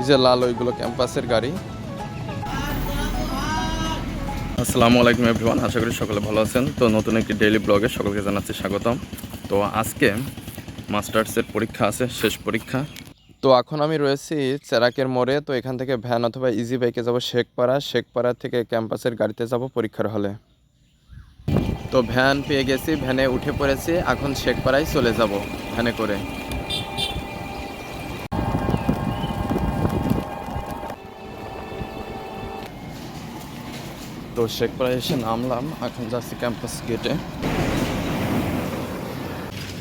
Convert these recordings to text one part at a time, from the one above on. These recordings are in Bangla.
এই যে লাল ওইগুলো ক্যাম্পাসের গাড়ি। আসসালামু আলাইকুম এভরিওয়ান, আশা করি সকলে ভালো আছেন। তো নতুন একটি ডেইলি ব্লগে সকলকে জানাচ্ছি স্বাগতম। তো আজকে মাস্টার্সের পরীক্ষা আছে, শেষ পরীক্ষা। তো এখন আমি রয়েছি চেরাকের মোড়ে। তো এখান থেকে ভ্যান অথবা ইজি বাইকে যাব শেখপাড়া থেকে ক্যাম্পাসের গাড়িতে যাব পরীক্ষার হলে। তো ভ্যান পেয়ে গেছি, ভ্যানে উঠে পড়েছি, এখন শেখপাড়ায় চলে যাব ভ্যানে করে। তো শেখপাড়ায় এসে নামলাম, এখন যাচ্ছি ক্যাম্পাস গেটে।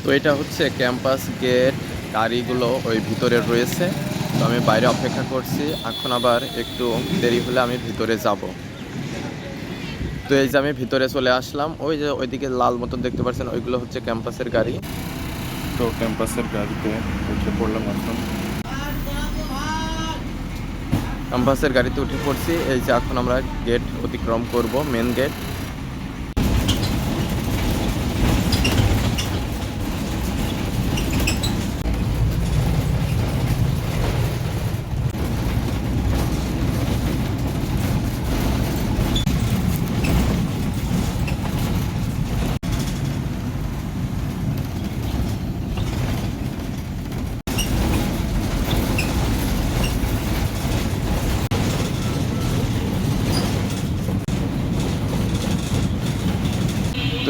তো এটা হচ্ছে ক্যাম্পাস গেট, গাড়িগুলো ওই ভিতরে রয়েছে। তো আমি বাইরে অপেক্ষা করছি, এখন আবার একটু দেরি হলে আমি ভিতরে যাব। তো এই যে আমি ভিতরে চলে আসলাম, ওই যে ওইদিকে লাল মতন দেখতে পাচ্ছেন, ওইগুলো হচ্ছে ক্যাম্পাসের গাড়ি। তো ক্যাম্পাসের গাড়িতে উঠে পড়লাম, এখন ক্যাম্পাসের গাড়িতে উঠে পড়ছি। এই যে এখন আমরা গেট অতিক্রম করব, মেন গেট।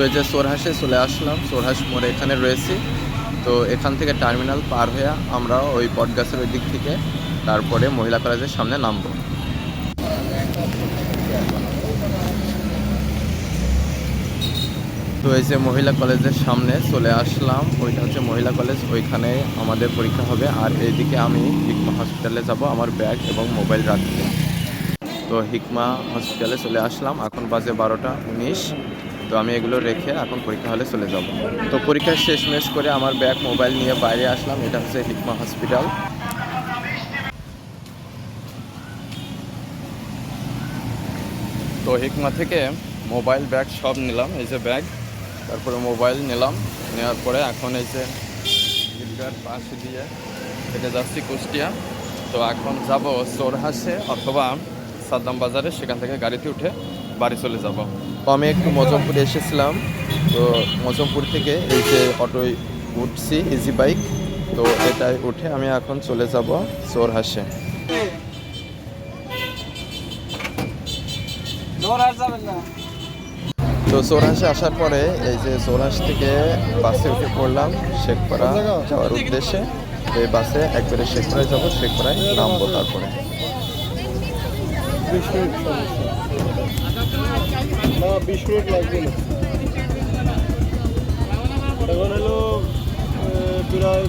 তো এই যে সোরহাসে চলে আসলাম, সোরহাস মোড়ে এখানে রয়েছি। তো এখান থেকে টার্মিনাল পার হয়ে আমরা ওই বটগাছের ওই দিক থেকে তারপরে মহিলা কলেজের সামনে নামবো। তো এই যে মহিলা কলেজের সামনে চলে আসলাম, ওইটা হচ্ছে মহিলা কলেজ, ওইখানে আমাদের পরীক্ষা হবে। আর এইদিকে আমি হিকমা হসপিটালে যাব আমার ব্যাগ এবং মোবাইল রাখতে। তো হিকমা হসপিটালে চলে আসলাম, এখন বাজে 12টা 19। তো আমি এগুলো রেখে এখন পরীক্ষা হলে চলে যাব। তো পরীক্ষা শেষমেশ করে আমার ব্যাগ মোবাইল নিয়ে বাইরে আসলাম, এটা হচ্ছে হিকমা হসপিটাল। তো হিকমা থেকে মোবাইল ব্যাগ সব নিলাম, এই যে ব্যাগ, তারপরে মোবাইল নিলাম। নেওয়ার পরে এখন এই যে ঈদগার পাশ দিয়ে হেঁটে যাচ্ছি কুষ্টিয়া। তো এখন যাব সোরহাসে অথবা সাদ্দাম বাজারে, সেখান থেকে গাড়িতে উঠে বাড়ি চলে যাব। তো আমি একটু মজমপুরে এসেছিলাম, তো মজমপুর থেকে এই যে অটোয় উঠছি, ইজি বাইক। তো এটাই উঠে আমি এখন চলে যাব সোরহাসে। তো সোরহাসে আসার পরে এই যে সোরহাস থেকে বাসে উঠে পড়লাম শেখপাড়া যাওয়ার উদ্দেশ্যে। তো এই বাসে একবারে শেখপাড়ায় যাব, শেখপাড়ায় নামবো। তারপরে 20 মিনিট লাগবে না, এখন হলো প্রায়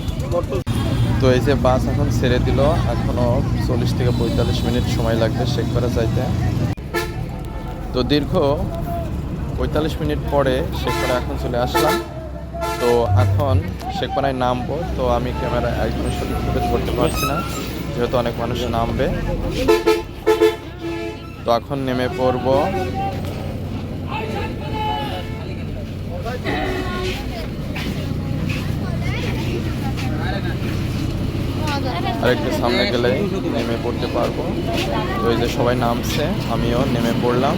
তো এই যে বাস এখন ছেড়ে দিল, এখনো 40 থেকে 45 মিনিট সময় লাগবে শেখপাড়া যাইতে। তো দীর্ঘ 45 মিনিট পরে শেখপাড়া এখন চলে আসলাম। তো এখন শেখপাড়ায় নামবো। তো আমি ক্যামেরা একদম সঠিকভাবে ধরতে পারছি না, যেহেতু অনেক মানুষ নামবে। তো এখন নেমে পড়ব। আর একটু সামনে গেলে নেমে পড়তে পারবো। তো এই যে সবাই নামছে, আমিও নেমে পড়লাম।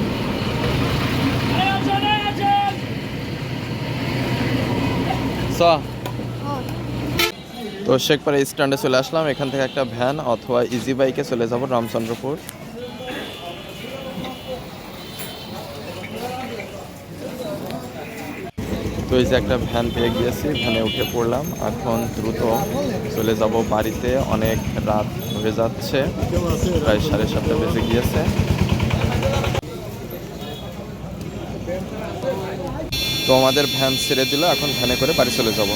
তো শেখপাড়া স্ট্যান্ডে চলে আসলাম, এখান থেকে একটা ভ্যান অথবা ইজি বাইকে চলে যাব রামচন্দ্রপুর। তো এই যে একটা ভ্যান পেয়ে গিয়েছি, ভ্যানে উঠে পড়লাম। এখন দ্রুত চলে যাব বাড়িতে, অনেক রাত হয়ে যাচ্ছে, প্রায় 7:30 বেজে গিয়েছে। তো আমাদের ভ্যান ছেড়ে দিল, এখন ভ্যানে করে বাড়ি চলে যাব।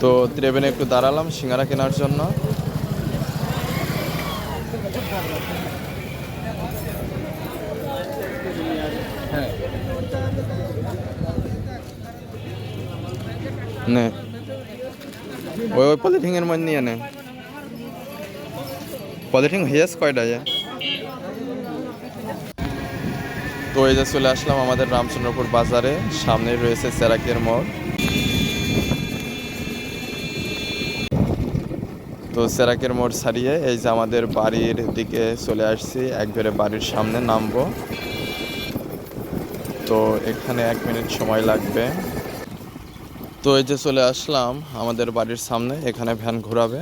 তো ত্রিবেণী একটু দাঁড়ালাম সিঙ্গারা কেনার জন্য। নে ওই পলিথিনের মধ্যে নিয়ে নে। পলিথিন হয়েছে কয়টা? তো এই যে চলে আসলাম আমাদের রামচন্দ্রপুর বাজারে, সামনে রয়েছে সেরাকের মোড়। তো সেরাকের মোড় ছাড়িয়ে এই যে আমাদের বাড়ির দিকে চলে আসছি, একবারে বাড়ির সামনে নামবো। তো এখানে 1 মিনিট সময় লাগবে। তো এই যে চলে আসলাম আমাদের বাড়ির সামনে, এখানে ভ্যান ঘোরাবে।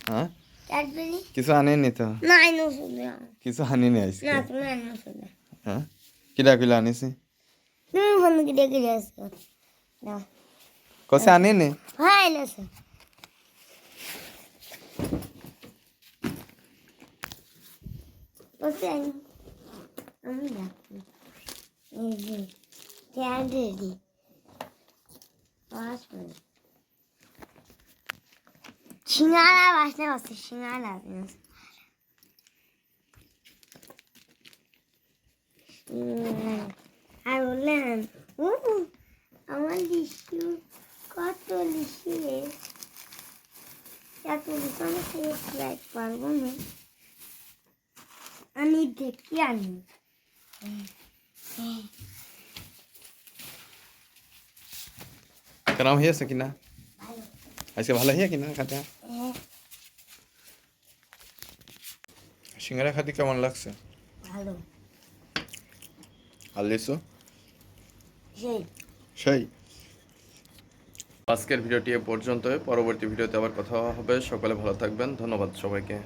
হ্যাঁ ক্যাডবেরি কিছু আনিনি তো? না আইনো শুধু কিছু আনিনি আজকে। না তুমি আইনো শুধু হ্যাঁ কিরা কিলা আনিছি? তুমি বন্ধু কি ডেকে যাচ্ছ না কষে আনিনি? হ্যাঁ আইনোছো বসে আইনো আমি ডাকি এই যে ক্যাডবেরি পাঁচ মিনিট সিঙ্গারা বাসনা আছে সিঙ্গারা আর বললেন ও আমার লিচু কত লিচু রে এত লিচু আমি খেয়ে পারবো না আমি দেখি আনি কেরাম হয়েছে কিনা? আজকে ভালো হয়ে কিনা খাতে? সিঙ্গারা খাতে কেমন লাগছে? ভালো আর লিচু? সেই সেই। আজকের ভিডিওটি এ পর্যন্তই, পরবর্তী ভিডিওতে আবার কথা হবে। সকলে ভালো থাকবেন, ধন্যবাদ সবাইকে।